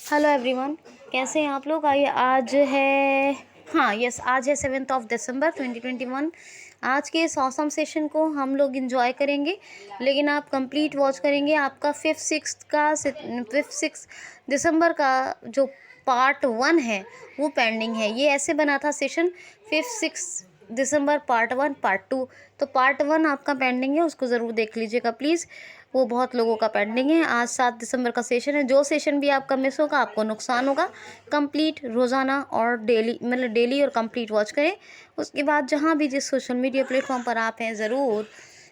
Hello everyone, कैसे हैं आप लोग। आइए, आज है आज है 7 दिसंबर 2021। आज के इस ऑसम सेशन को हम लोग इंजॉय करेंगे, लेकिन आप कंप्लीट वॉच करेंगे। आपका 5 दिसंबर का जो पार्ट 1 है वो पेंडिंग है। ये ऐसे बना था सेशन 5-6 दिसंबर पार्ट 1 पार्ट 2। तो पार्ट 1 आपका पेंडिंग है, उसको ज़रूर देख लीजिएगा प्लीज़। वो बहुत लोगों का पेंडिंग है। आज 7 दिसंबर का सेशन है। जो सेशन भी आपका मिस होगा आपको नुकसान होगा। कंप्लीट रोज़ाना और डेली और कंप्लीट वॉच करें। उसके बाद जहाँ भी जिस सोशल मीडिया प्लेटफॉर्म पर आप हैं ज़रूर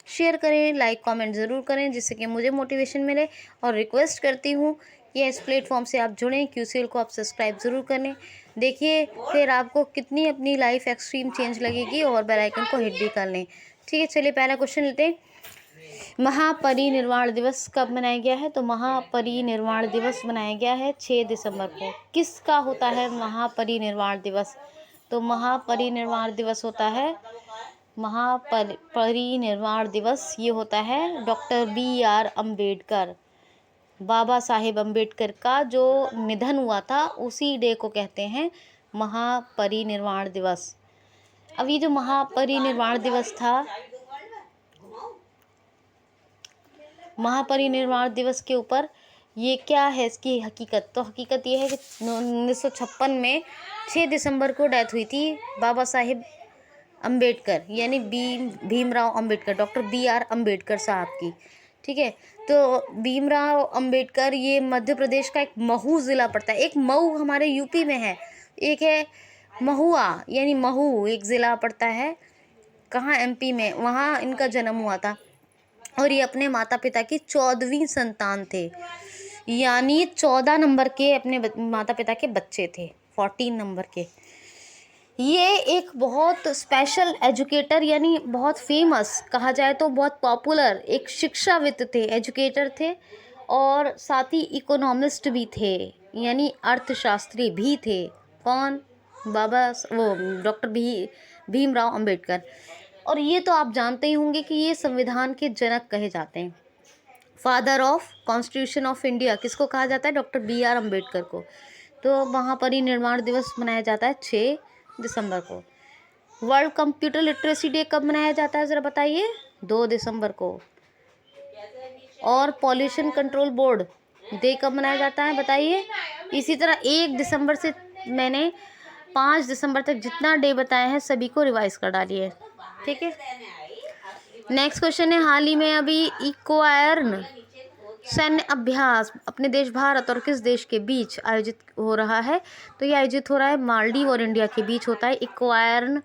शेयर करें, लाइक कमेंट ज़रूर करें, जिससे कि मुझे मोटिवेशन मिले। और रिक्वेस्ट करती हूँ कि इस प्लेटफॉर्म से आप जुड़ें, QCL को आप सब्सक्राइब ज़रूर करें। देखिए फिर आपको कितनी अपनी लाइफ एक्सट्रीम चेंज लगेगी। और बेल आइकन को हिट भी कर लें। ठीक है, चलिए पहला क्वेश्चन लेते हैं। महापरिनिर्वाण दिवस कब मनाया गया है? तो महापरिनिर्वाण दिवस मनाया गया है 6 दिसंबर को। किसका होता है महापरिनिर्वाण दिवस? तो महापरिनिर्वाण दिवस होता है महापरिनिर्वाण दिवस ये होता है डॉक्टर BR अम्बेडकर, बाबा साहेब अम्बेडकर का जो निधन हुआ था उसी डे को कहते हैं महापरिनिर्वाण दिवस। अब ये जो महापरिनिर्वाण दिवस था, महापरिनिर्वाण दिवस के ऊपर ये क्या है इसकी हकीकत? तो हकीकत ये है कि 1956 में 6 दिसंबर को डेथ हुई थी बाबा साहेब अम्बेडकर यानी भीमराव अम्बेडकर, डॉक्टर BR अम्बेडकर साहब की। ठीक है, तो भीमराव अम्बेडकर ये मध्य प्रदेश का एक महू ज़िला पड़ता है। एक मऊ हमारे यूपी में है, एक है महुआ यानी महू एक ज़िला पड़ता है कहाँ, MP में। वहाँ इनका जन्म हुआ था और ये अपने माता पिता की 14वीं संतान थे, यानी 14 नंबर के अपने माता पिता के बच्चे थे, 14 नंबर के। ये एक बहुत स्पेशल एजुकेटर यानी बहुत फेमस, कहा जाए तो बहुत पॉपुलर एक शिक्षाविद थे, एजुकेटर थे और साथ ही इकोनॉमिस्ट भी थे यानी अर्थशास्त्री भी थे। कौन? डॉक्टर भीमराव अम्बेडकर। और ये तो आप जानते ही होंगे कि ये संविधान के जनक कहे जाते हैं। Father of constitution of India किसको कहा जाता है? डॉक्टर BR अम्बेडकर को। तो महापरिनिर्वाण दिवस मनाया जाता है 6 दिसंबर को। वर्ल्ड कंप्यूटर लिटरेसी डे कब मनाया जाता है ज़रा बताइए? 2 दिसंबर को। और पॉल्यूशन कंट्रोल बोर्ड डे कब मनाया जाता है बताइए? इसी तरह 1 दिसंबर से मैंने 5 दिसंबर तक जितना डे बताए हैं सभी को रिवाइज कर डालिए। ठीक है, नेक्स्ट क्वेश्चन है, हाल ही में अभी इक्वायर्न सैन्य अभ्यास अपने देश भारत और किस देश के बीच आयोजित हो रहा है? तो ये आयोजित हो रहा है मालदीव और इंडिया के बीच होता है इक्वायर्न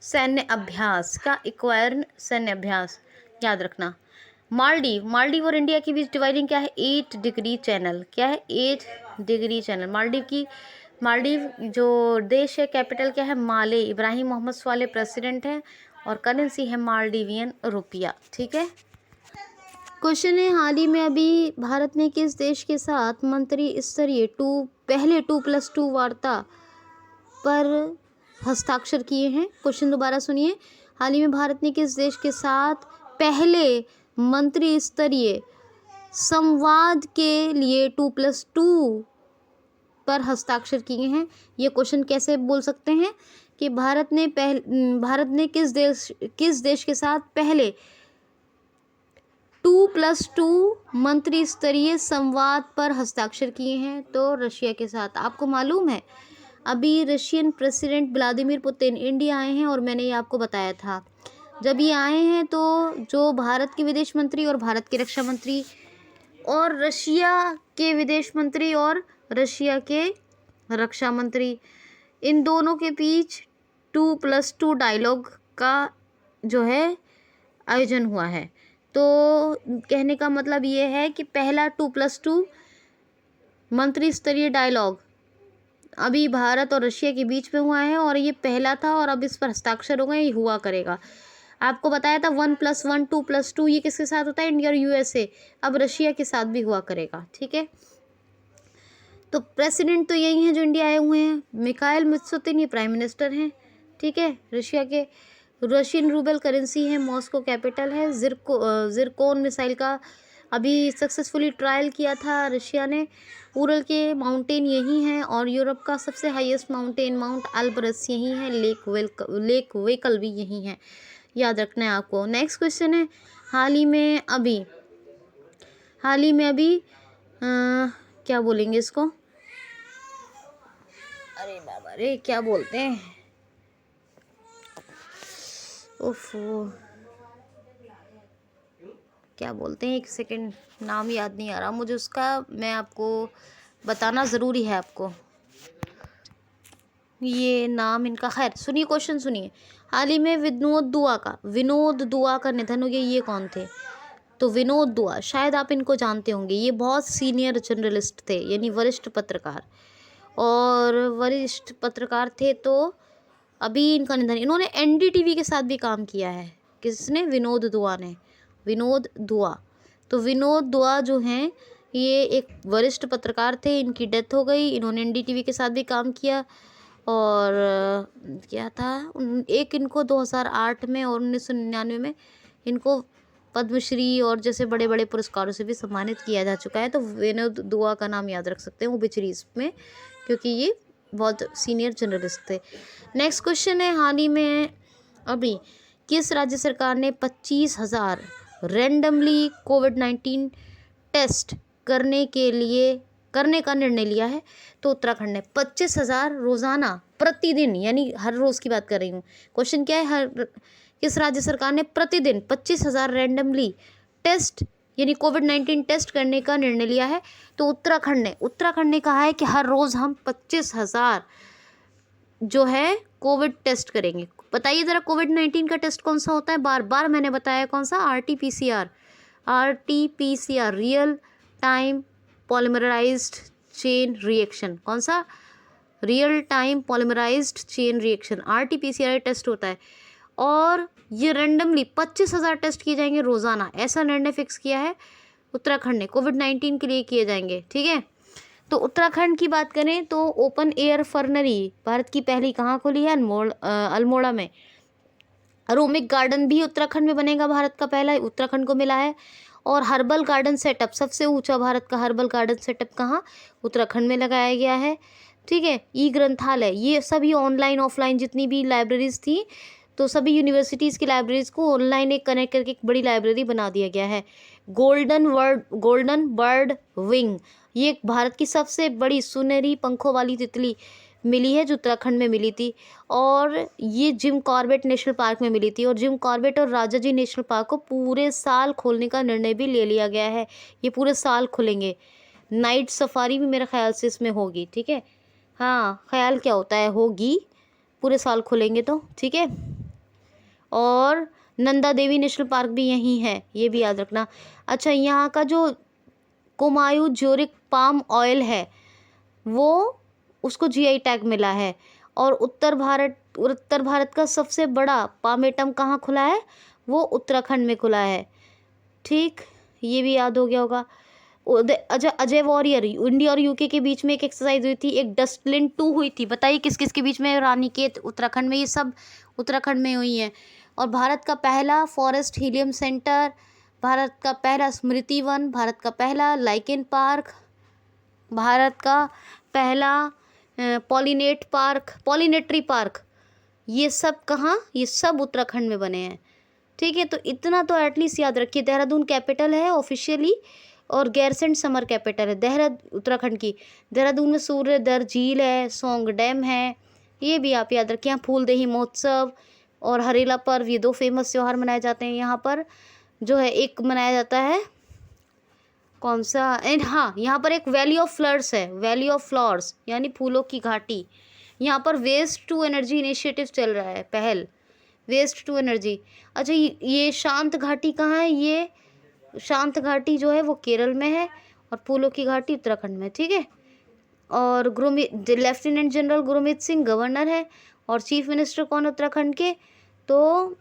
सैन्य अभ्यास। का इक्वायर्न सैन्य अभ्यास याद रखना। मालदीव और इंडिया के बीच डिवाइडिंग क्या है? 8 डिग्री चैनल। क्या है? 8 डिग्री चैनल। मालदीव जो देश है, कैपिटल क्या है? माले। इब्राहिम मोहम्मद स्वाले प्रेसिडेंट हैं और करेंसी है मालदीवियन रुपया। ठीक है, क्वेश्चन है, हाल ही में अभी भारत ने किस देश के साथ मंत्री स्तरीय पहले 2+2 वार्ता पर हस्ताक्षर किए हैं? क्वेश्चन दोबारा सुनिए, हाल ही में भारत ने किस देश के साथ पहले मंत्री स्तरीय संवाद के लिए 2+2 पर हस्ताक्षर किए हैं? ये क्वेश्चन कैसे बोल सकते हैं कि भारत ने किस देश के साथ पहले 2+2 मंत्री स्तरीय संवाद पर हस्ताक्षर किए हैं? तो रशिया के साथ। आपको मालूम है अभी Russian president Vladimir Putin India आए हैं और मैंने ये आपको बताया था। जब ये आए हैं तो जो भारत के विदेश मंत्री और भारत के रक्षा मंत्री और रशिया के विदेश मंत्री और रशिया के रक्षा मंत्री, इन दोनों के बीच 2+2 डायलॉग का जो है आयोजन हुआ है। तो कहने का मतलब ये है कि पहला 2+2 मंत्री स्तरीय डायलॉग अभी भारत और रशिया के बीच में हुआ है और ये पहला था और अब इस पर हस्ताक्षर हो गए, ये हुआ करेगा। आपको बताया था 1+1 2+2 ये किसके साथ होता है? इंडिया और USA। अब रशिया के साथ भी हुआ करेगा। ठीक है, तो प्रेसिडेंट तो यही हैं जो इंडिया आए हुए हैं। मिखाइल मित्सोतिन ये प्राइम मिनिस्टर हैं। ठीक है, रशिया के रशियन रूबल करेंसी है, मॉस्को कैपिटल है। जिरकोन मिसाइल का अभी सक्सेसफुली ट्रायल किया था रशिया ने। उरल के माउंटेन यही हैं और यूरोप का सबसे हाईएस्ट माउंटेन माउंट एल्ब्रस यही है। लेक वेकल भी यही है, याद रखना है आपको। नेक्स्ट क्वेश्चन है, हाल ही में अभी क्या बोलेंगे इसको, अरे बाबा रे क्या बोलते हैं, ओफो क्या बोलते हैं, एक सेकंड, नाम याद नहीं आ रहा मुझे उसका, मैं आपको बताना ज़रूरी है आपको ये नाम इनका। खैर सुनिए, क्वेश्चन सुनिए। हाल ही में विनोद दुआ का निधन हो गया। ये कौन थे? तो विनोद दुआ, शायद आप इनको जानते होंगे, ये बहुत सीनियर जर्नलिस्ट थे, यानी वरिष्ठ पत्रकार थे। तो अभी इनका निधन, इन्होंने एनडीटीवी के साथ भी काम किया है। किसने? विनोद दुआ। तो विनोद दुआ जो हैं ये एक वरिष्ठ पत्रकार थे, इनकी डेथ हो गई। इन्होंने एनडीटीवी के साथ भी काम किया और क्या था, एक इनको 2008 में और 1999 में इनको पद्मश्री और जैसे बड़े बड़े पुरस्कारों से भी सम्मानित किया जा चुका है। तो विनोद दुआ का नाम याद रख सकते हैं ओबिचुरीज में, क्योंकि ये बहुत सीनियर जर्नलिस्ट थे। नेक्स्ट क्वेश्चन है, हाल ही में अभी किस राज्य सरकार ने 25,000 रैंडमली कोविड-19 टेस्ट करने का निर्णय लिया है? तो उत्तराखंड ने 25,000 रोजाना प्रतिदिन, यानी हर रोज की बात कर रही हूँ। क्वेश्चन क्या है, किस राज्य सरकार ने प्रतिदिन 25,000 रैंडमली टेस्ट यानी कोविड-19 टेस्ट करने का निर्णय लिया है? तो उत्तराखंड ने कहा है कि हर रोज हम 25,000 जो है कोविड टेस्ट करेंगे। बताइए ज़रा, कोविड-19 का टेस्ट कौन सा होता है? बार बार मैंने बताया, कौन सा? RT-PCR, real time polymerized chain reaction. कौन सा? Real time polymerized chain reaction, RT-PCR test होता है। और ये रैंडमली 25,000 टेस्ट किए जाएंगे रोज़ाना, ऐसा निर्णय फिक्स किया है उत्तराखंड ने, कोविड-19 के लिए किए जाएंगे। ठीक है, तो उत्तराखंड की बात करें तो ओपन एयर फर्नरी भारत की पहली कहाँ खुली है? अल्मोड़ा में। अरोमिक गार्डन भी उत्तराखंड में बनेगा, भारत का पहला, उत्तराखंड को मिला है। और हर्बल गार्डन सेटअप, सबसे ऊंचा भारत का हर्बल गार्डन सेटअप कहाँ? उत्तराखंड में लगाया गया है। ठीक है, ई ग्रंथालय, ये सभी ऑनलाइन ऑफलाइन जितनी भी लाइब्रेरीज थी, तो सभी यूनिवर्सिटीज़ की लाइब्रेरीज को ऑनलाइन एक कनेक्ट करके एक बड़ी लाइब्रेरी बना दिया गया है। गोल्डन बर्ड विंग, ये भारत की सबसे बड़ी सुनहरी पंखों वाली तितली मिली है, जो उत्तराखंड में मिली थी। और ये जिम कॉर्बेट नेशनल पार्क में मिली थी। और जिम कॉर्बेट और राजाजी नेशनल पार्क को पूरे साल खोलने का निर्णय भी ले लिया गया है, ये पूरे साल खुलेंगे। नाइट सफारी भी मेरे ख्याल से इसमें होगी। ठीक है, हाँ, ख्याल क्या होता है, होगी, पूरे साल खुलेंगे तो। ठीक है, और नंदा देवी नेशनल पार्क भी यहीं है, ये भी याद रखना। अच्छा, यहाँ का जो कुमायूं ज्यूरिक पाम ऑयल है वो, उसको जीआई टैग मिला है। और उत्तर भारत का सबसे बड़ा पामेटम कहाँ खुला है? वो उत्तराखंड में खुला है। ठीक, ये भी याद हो गया होगा। अजय वॉरियर, इंडिया और यूके के बीच में एक एक्सरसाइज हुई थी, एक डस्टलिन 2 हुई थी। बताइए किस किस के बीच में? रानीखेत उत्तराखंड में, ये सब उत्तराखंड में हुई हैं। और भारत का पहला फॉरेस्ट हीलियम सेंटर, भारत का पहला स्मृति वन, भारत का पहला लाइकेन पार्क, भारत का पहला पॉलिनेटरी पार्क, ये सब कहाँ? ये सब उत्तराखंड में बने हैं। ठीक है, तो इतना तो एटलीस्ट याद रखिए। देहरादून कैपिटल है ऑफिशियली, और गैरसैंण समर कैपिटल है उत्तराखंड की। देहरादून में सूर्यदर झील है, सोंग डैम है, ये भी आप याद रखिए। यहाँ फूलदेही महोत्सव और हरेला पर्व, ये 2 फेमस त्यौहार मनाए जाते हैं यहाँ पर। जो है एक मनाया जाता है, कौन सा? एंड हाँ, यहाँ पर एक वैली ऑफ फ्लवर्स है, वैली ऑफ फ्लावर्स यानी फूलों की घाटी। यहाँ पर वेस्ट टू एनर्जी इनिशिएटिव चल रहा है, पहल वेस्ट टू एनर्जी। अच्छा, ये शांत घाटी कहाँ है? ये शांत घाटी जो है वो केरल में है, और फूलों की घाटी उत्तराखंड में। ठीक है, और lieutenant general Gurmeet Singh governor है, और चीफ मिनिस्टर कौन उत्तराखंड के? तो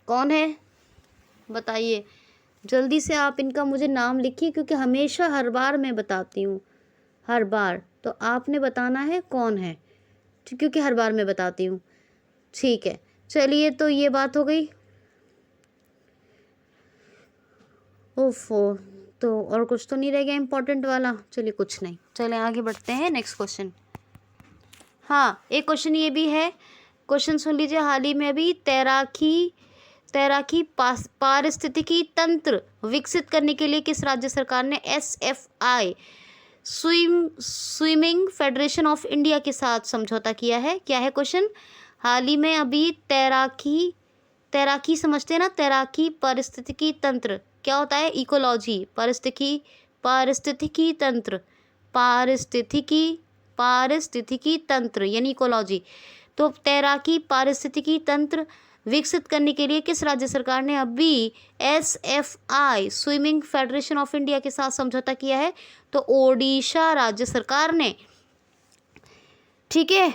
कौन है बताइए, जल्दी से आप इनका मुझे नाम लिखिए, क्योंकि हमेशा हर बार मैं बताती हूँ, हर बार, तो आपने बताना है कौन है, क्योंकि हर बार मैं बताती हूँ। ठीक है, चलिए, तो ये बात हो गई। ओफो, तो और कुछ तो नहीं रह गया इम्पोर्टेंट वाला, चलिए कुछ नहीं, चले आगे बढ़ते हैं नेक्स्ट क्वेश्चन। हाँ, एक क्वेश्चन ये भी है, क्वेश्चन सुन लीजिए। हाल ही में अभी तैराकी पारिस्थितिकी तंत्र विकसित करने के लिए किस राज्य सरकार ने SFI swimming federation of India के साथ समझौता किया है? क्या है क्वेश्चन? हाल ही में अभी तैराकी समझते हैं ना, तैराकी पारिस्थितिकी तंत्र क्या होता है? इकोलॉजी, पारिस्थितिकी तंत्र, पारिस्थितिकी तंत्र यानी इकोलॉजी। तो तैराकी पारिस्थितिकी तंत्र विकसित करने के लिए किस राज्य सरकार ने अभी SFI swimming federation of India के साथ समझौता किया है? तो ओडिशा राज्य सरकार ने। ठीक है,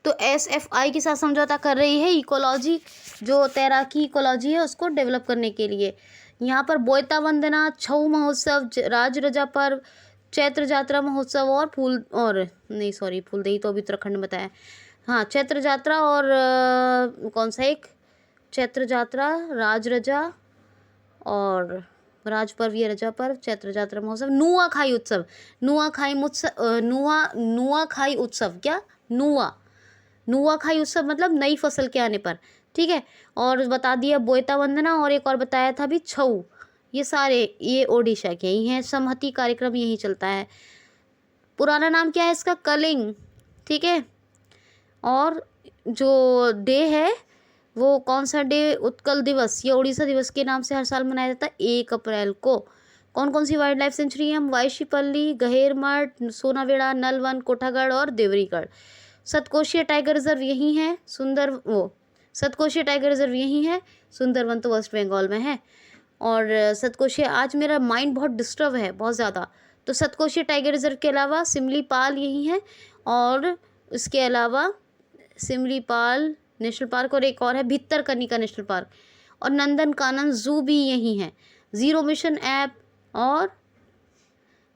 तो SFI के साथ समझौता कर रही है इकोलॉजी, जो तैराकी इकोलॉजी है उसको डेवलप करने के लिए। यहाँ पर बोयता वंदना, छऊ महोत्सव, राज रजा पर्व, चैत्र जात्रा महोत्सव और फूलदेही तो अभी उत्तराखंड में बताया। हाँ, चैत्र जात्रा और कौन सा एक, चैत्र जात्रा, राज रजा और राज पर्व, ये रजा पर्व, चैत्र जात्रा महोत्सव, नुआखाई उत्सव, नुआखाई उत्सव क्या, नुआखाई उत्सव मतलब नई फसल के आने पर। ठीक है, और बता दिया बोयता वंदना, और एक और बताया था अभी छऊ। ये सारे ये ओडिशा के ही हैं। समहति कार्यक्रम यही चलता है। पुराना नाम क्या है इसका? कलिंग। ठीक है, और जो डे है वो कौन सा डे? उत्कल दिवस, ये ओडिशा दिवस के नाम से हर साल मनाया जाता है 1 अप्रैल को। कौन कौन सी वाइल्ड लाइफ सेंचुरी है? वाइशीपल्ली, गहेरमठ, सोनावेड़ा, नलवन, कोठागढ़ और देवरीगढ़। सतकोशीय टाइगर रिजर्व यही है। सतकोशीय टाइगर रिजर्व यही है। सुंदरवन तो वेस्ट बंगाल में है। और सतकोशीय, आज मेरा माइंड बहुत डिस्टर्ब है, बहुत ज़्यादा। तो सतकोशीय टाइगर रिजर्व के अलावा सिमलीपाल यही है, और इसके अलावा सिमलीपाल नेशनल पार्क, और एक और है भितरकनिका नेशनल पार्क, और नंदनकानन जू भी यही है। जीरो मिशन ऐप और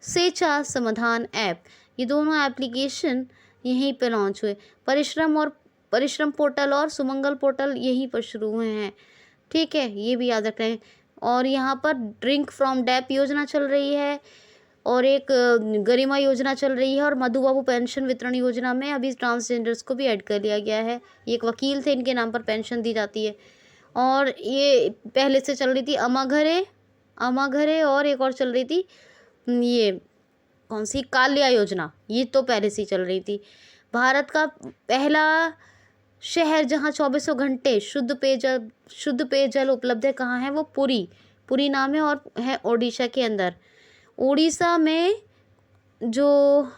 सेचा समाधान ऐप, ये दोनों एप्लीकेशन यहीं पे लॉन्च हुए। परिश्रम पोर्टल और सुमंगल पोर्टल यहीं पर शुरू हुए हैं। ठीक है, ये भी याद रख रहे हैं। और यहाँ पर ड्रिंक फ्रॉम डैप योजना चल रही है, और एक गरिमा योजना चल रही है, और मधु बाबू पेंशन वितरण योजना में अभी ट्रांसजेंडर्स को भी ऐड कर लिया गया है। ये एक वकील थे, इनके नाम पर पेंशन दी जाती है। और ये पहले से चल रही थी अमाघरे, और एक और चल रही थी ये कौन सी, काल्या योजना, ये तो पहले से ही चल रही थी। भारत का पहला शहर जहाँ 24 घंटे शुद्ध पेयजल उपलब्ध है, कहाँ है वो? पुरी नाम है, और है ओडिशा के अंदर। उड़ीसा में जो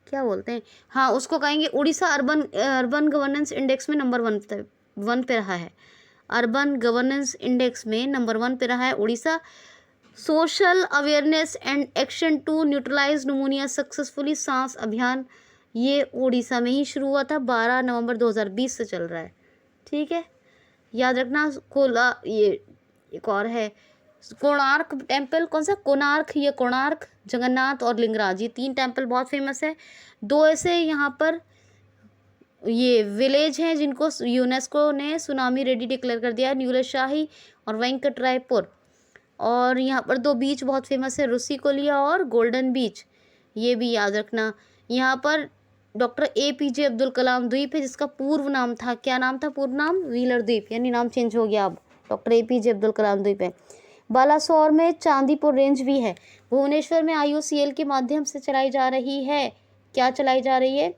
क्या बोलते हैं, हाँ उसको कहेंगे उड़ीसा अर्बन गवर्नेंस इंडेक्स में नंबर 1 पे रहा है। अर्बन गवर्नेंस इंडेक्स में नंबर 1 पे रहा है Orissa. Social awareness and action to neutralise pneumonia successfully, SAANS अभियान, ये उड़ीसा में ही शुरू हुआ था। 12 नवंबर 2020 से चल रहा है। ठीक है, याद रखना। ये एक और है कोणार्क टेम्पल, कौन सा? कोणार्क, जगन्नाथ और लिंगराज, ये 3 टेम्पल बहुत फेमस है। 2 ऐसे यहाँ पर ये विलेज हैं जिनको यूनेस्को ने सुनामी रेडी डिक्लेयर कर दिया है, नीलशाही और वेंकटरायपुर। और यहाँ पर 2 बीच बहुत फेमस है, रुषिकोलिया और गोल्डन बीच, ये भी याद रखना। यहाँ पर डॉक्टर APJ अब्दुल कलाम द्वीप है, जिसका पूर्व नाम था, क्या नाम था पूर्व नाम? व्हीलर द्वीप, यानी नाम चेंज हो गया, अब डॉक्टर APJ अब्दुल कलाम द्वीप है। बालासोर में चांदीपुर रेंज भी है। भुवनेश्वर में IOCL के माध्यम से चलाई जा रही है, क्या चलाई जा रही है?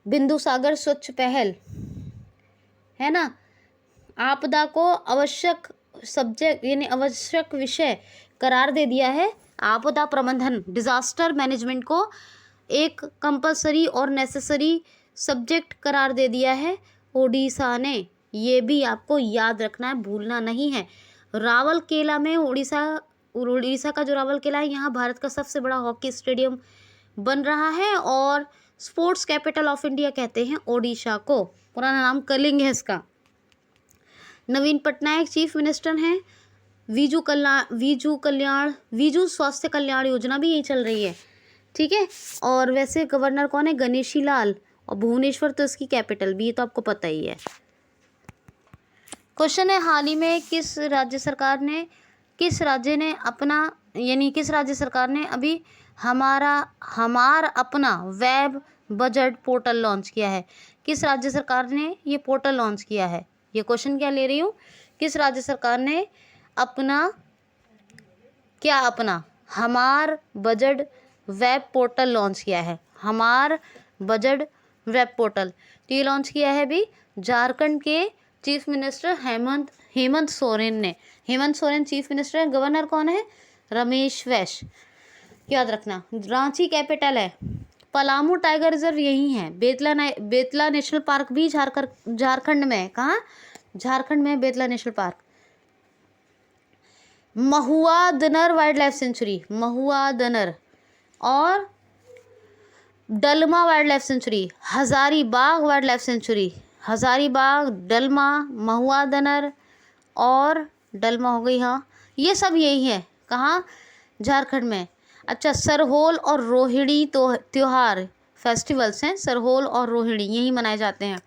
बिंदु सागर स्वच्छ पहल, है ना। आपदा को आवश्यक सब्जेक्ट यानी आवश्यक विषय करार दे दिया है। आपदा प्रबंधन, डिजास्टर मैनेजमेंट को एक कंपलसरी और नेसेसरी सब्जेक्ट करार दे दिया है ओडिशा ने। ये भी आपको याद रखना है, भूलना नहीं है। रावलकेला में उड़ीसा का जो रावलकेला है, यहाँ भारत का सबसे बड़ा हॉकी स्टेडियम बन रहा है, और स्पोर्ट्स कैपिटल ऑफ इंडिया कहते हैं ओडिशा को। पुराना नाम कलिंग है इसका। नवीन पटनायक चीफ मिनिस्टर हैं। विजु स्वास्थ्य कल्याण योजना भी यही चल रही है। ठीक है, और वैसे गवर्नर कौन है? गणेशी लाल, और भुवनेश्वर तो इसकी कैपिटल भी, ये तो आपको पता ही है। क्वेश्चन है, हाल ही में किस राज्य सरकार ने किस राज्य ने अपना यानी किस राज्य सरकार ने अभी हमार अपना वेब बजट पोर्टल लॉन्च किया है? किस राज्य सरकार ने ये पोर्टल लॉन्च किया है? ये क्वेश्चन क्या ले रही हूँ, किस राज्य सरकार ने अपना हमार बजट वेब पोर्टल लॉन्च किया है? हमार बजट वेब पोर्टल तो ये लॉन्च किया है भी झारखंड के चीफ मिनिस्टर हेमंत सोरेन ने। हेमंत सोरेन चीफ मिनिस्टर है, गवर्नर कौन है? रमेश बैस। याद रखना। रांची कैपिटल है। पलामू टाइगर रिजर्व यही है। बेतला नेशनल पार्क भी झारखंड में है। कहाँ? झारखंड में Betla national park. Mahuadanr wild life sanctuary, Mahuadanr और Dalma wild life sanctuary, Hazaribagh wild life sanctuary, Hazaribagh, Dalma, Mahuadanr और डलमा हो गई। हाँ, ये सब यही है। कहाँ? झारखंड में। अच्छा, सरहोल और रोहिणी तो त्योहार फेस्टिवल्स हैं। सरहोल और रोहिणी यही मनाए जाते हैं।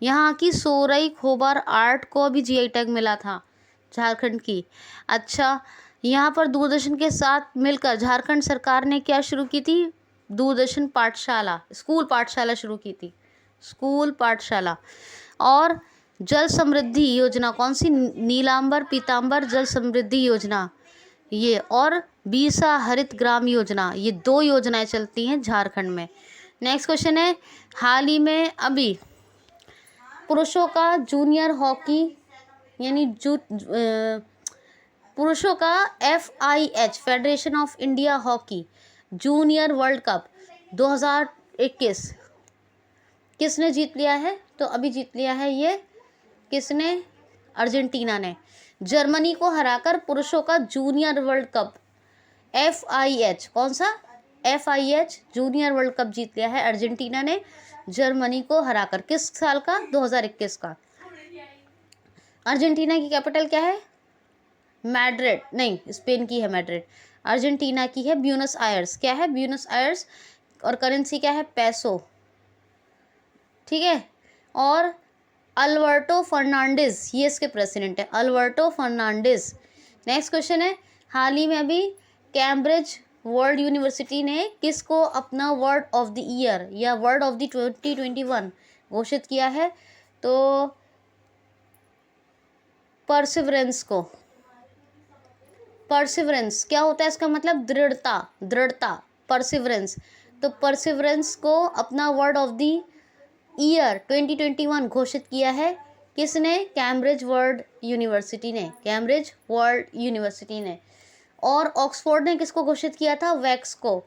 यहाँ की सोरई खोबर आर्ट को अभी जीआई टैग मिला था, झारखंड की। अच्छा, यहाँ पर दूरदर्शन के साथ मिलकर झारखंड सरकार ने क्या शुरू की थी? दूरदर्शन पाठशाला, स्कूल पाठशाला शुरू की थी, स्कूल पाठशाला। और जल समृद्धि योजना कौन सी? नीलांबर पीतांबर जल समृद्धि योजना ये, और बीसा हरित ग्राम योजना, ये 2 योजनाएं चलती हैं झारखंड में। नेक्स्ट क्वेश्चन है, हाल ही में अभी पुरुषों का जूनियर हॉकी यानी पुरुषों का FIH federation of India hockey junior world cup 2021 किसने जीत लिया है? तो अभी जीत लिया है ये किसने? अर्जेंटीना ने। जर्मनी को हराकर पुरुषों का जूनियर वर्ल्ड कप FIH, कौन सा? FIH जूनियर वर्ल्ड कप जीत लिया है अर्जेंटीना ने जर्मनी को हराकर। किस साल का? 2021 का। अर्जेंटीना की कैपिटल क्या है? मैड्रिड नहीं, स्पेन की है मैड्रिड। अर्जेंटीना की है ब्यूनस आयर्स। क्या है? Buenos Aires. और करेंसी क्या है? पैसो। ठीक है। और अल्बर्टो फर्नांडिस ये इसके प्रेसिडेंट है, अल्बर्टो फर्नांडिस। नेक्स्ट क्वेश्चन है, हाल ही में अभी कैम्ब्रिज वर्ल्ड यूनिवर्सिटी ने किसको अपना वर्ड ऑफ द ईयर या वर्ड ऑफ द 2021 घोषित किया है? तो परसिवरेंस को। परसिवरेंस क्या होता है? इसका मतलब दृढ़ता, परसिवरेंस। तो परसिवरेंस को अपना वर्ड ऑफ द ईयर 2021 घोषित किया है किसने? कैम्ब्रिज वर्ल्ड यूनिवर्सिटी ने, कैम्ब्रिज वर्ल्ड यूनिवर्सिटी ने। और ऑक्सफोर्ड ने किसको घोषित किया था? वैक्स को।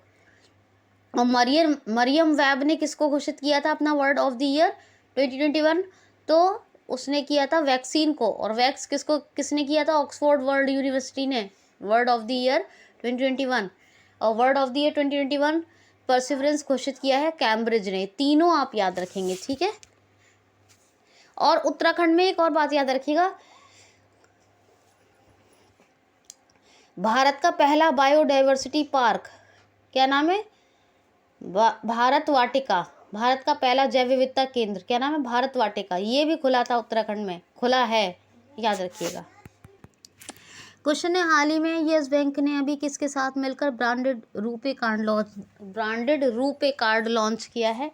और मरियम वेब ने किसको घोषित किया था अपना वर्ड ऑफ द ईयर 2021? तो उसने किया था वैक्सीन को। और वैक्स किसने किया था? ऑक्सफोर्ड वर्ल्ड यूनिवर्सिटी ने वर्ड ऑफ द ईयर 2021। और word of the year 2021 perseverance घोषित किया है कैम्ब्रिज ने। तीनों आप याद रखेंगे, ठीक है। और उत्तराखंड में एक और बात याद रखिएगा, भारत का पहला बायोडाइवर्सिटी पार्क, क्या नाम है? भारत वाटिका। भारत का पहला जैव विविधता केंद्र, क्या नाम है? भारत वाटिका। ये भी खुला था उत्तराखंड में, खुला है, याद रखिएगा। क्वेश्चन है, हाल ही में यस बैंक ने अभी किसके साथ मिलकर ब्रांडेड रुपे कार्ड लॉन्च किया है?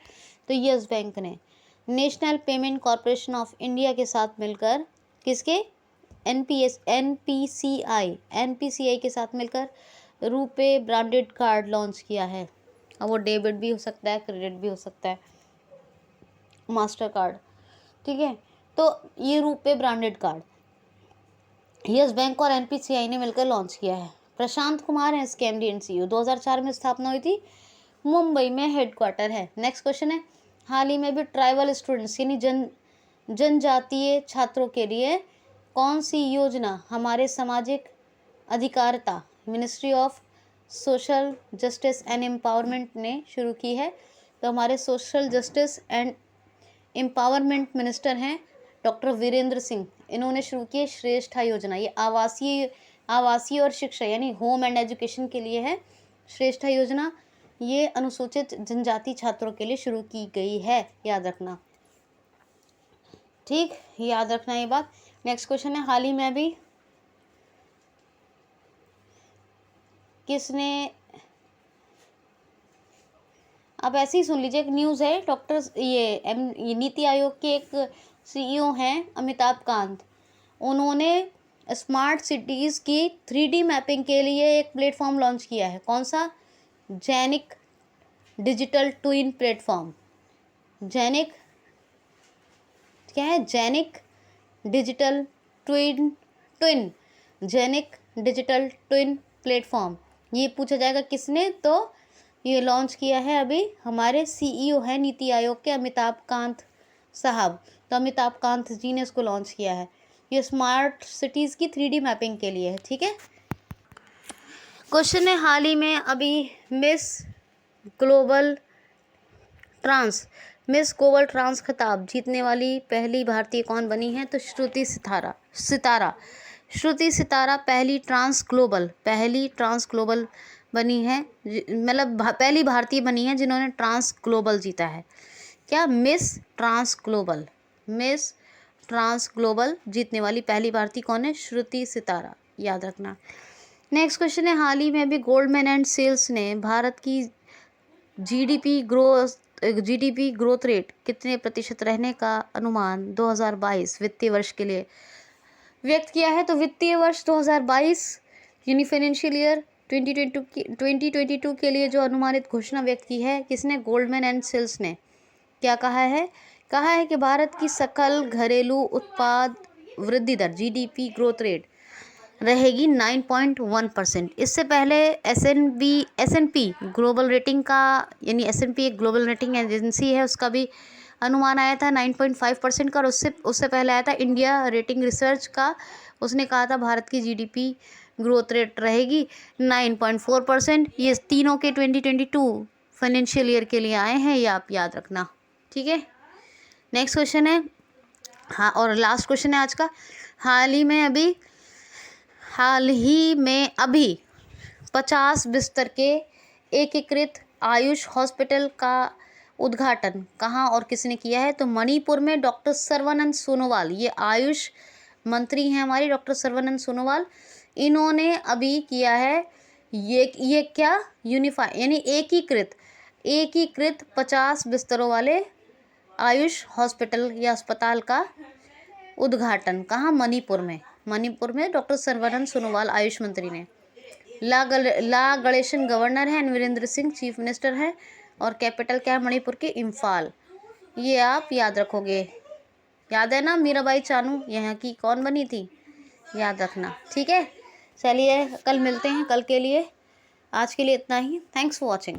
तो यस बैंक ने national payment corporation of India के साथ मिलकर, किसके? NPCI के साथ मिलकर रुपे ब्रांडेड कार्ड लॉन्च किया है। अब वो डेबिट भी हो सकता है, क्रेडिट भी हो सकता है, मास्टर कार्ड, ठीक है। तो ये RuPay branded card yes bank और NPCI ने मिलकर लॉन्च किया है। प्रशांत कुमार है इसके MD एंड CEO। 2004 में स्थापना हुई थी, मुंबई में हेडक्वार्टर है। नेक्स्ट क्वेश्चन है, हाल ही में भी ट्राइबल स्टूडेंट्स यानी जनजातीय छात्रों के लिए कौन सी योजना हमारे सामाजिक अधिकारिता ministry of social justice and empowerment ने शुरू की है? तो हमारे social justice and empowerment minister हैं डॉक्टर वीरेंद्र सिंह। इन्होंने शुरू की है श्रेष्ठा योजना। ये आवासीय और शिक्षा यानी होम एंड एजुकेशन के लिए है श्रेष्ठा योजना। ये अनुसूचित जनजाति छात्रों के लिए शुरू की गई है, याद रखना, ठीक, याद रखना ये बात। नेक्स्ट क्वेश्चन है, हाल ही में अभी किसने, आप ऐसे ही सुन लीजिए, एक न्यूज़ है, ये नीति आयोग के एक सीईओ हैं अमिताभ कांत, उन्होंने स्मार्ट सिटीज़ की 3D मैपिंग के लिए एक प्लेटफॉर्म लॉन्च किया है। कौन सा? Genic digital twin platform. Genic क्या है? Genic digital twin genic digital twin platform. ये पूछा जाएगा किसने, तो ये लॉन्च किया है अभी हमारे सीईओ हैं नीति आयोग के अमिताभ कांत साहब। तो अमिताभ कांत जी ने इसको लॉन्च किया है। ये स्मार्ट सिटीज़ की 3D मैपिंग के लिए है, ठीक है। क्वेश्चन है, हाल ही में अभी मिस ग्लोबल ट्रांस खिताब जीतने वाली पहली भारतीय कौन बनी है? तो श्रुति सितारा पहली ट्रांस ग्लोबल बनी है, मतलब पहली भारतीय बनी है जिन्होंने ट्रांस ग्लोबल जीता है। क्या? मिस ट्रांस ग्लोबल जीतने वाली पहली भारतीय कौन है? श्रुति सितारा, याद रखना। नेक्स्ट क्वेश्चन है, हाल ही में अभी गोल्डमैन एंड सेल्स ने भारत की जीडीपी ग्रोथ रेट कितने प्रतिशत रहने का अनुमान 2022 वित्तीय वर्ष के लिए व्यक्त किया है? तो वित्तीय वर्ष 2022 यानी फाइनेंशियल ईयर 2022 के लिए जो अनुमानित घोषणा व्यक्त की है, किसने? गोल्डमैन एंड सेल्स ने। क्या कहा है? कहा है कि भारत की सकल घरेलू उत्पाद वृद्धि दर जीडीपी ग्रोथ रेट रहेगी 9.1%। इससे पहले एसएनपी ग्लोबल रेटिंग का, यानी एसएनपी एक ग्लोबल रेटिंग एजेंसी है, उसका भी अनुमान आया था 9.5% का। और उससे पहले आया था इंडिया रेटिंग रिसर्च का, उसने कहा था भारत की जीडीपी ग्रोथ रेट रहेगी 9.4%। ये तीनों के 2022 फाइनेंशियल ईयर के लिए आए हैं, ये आप याद रखना, ठीक है। नेक्स्ट क्वेश्चन है, हाँ, और लास्ट क्वेश्चन है आज का। हाल ही में अभी 50 बिस्तर के एकीकृत आयुष हॉस्पिटल का उद्घाटन कहाँ और किसने किया है? तो मणिपुर में डॉक्टर सर्वानंद सोनोवाल, ये आयुष मंत्री हैं हमारी डॉक्टर सर्वानंद सोनोवाल, इन्होंने अभी किया है। ये क्या? यूनिफाई यानी एकीकृत 50 बिस्तरों वाले आयुष हॉस्पिटल या अस्पताल का उद्घाटन कहाँ? मणिपुर में डॉक्टर सर्वानंद सोनोवाल आयुष मंत्री ने। ला गणेशन गवर्नर है, वीरेंद्र सिंह चीफ मिनिस्टर है, और कैपिटल क्या है? मणिपुर की इम्फाल। ये आप याद रखोगे, याद है ना? मीराबाई चानू यहाँ की कौन बनी थी, याद रखना, ठीक है। चलिए कल मिलते हैं, कल के लिए, आज के लिए इतना ही। Thanks for watching.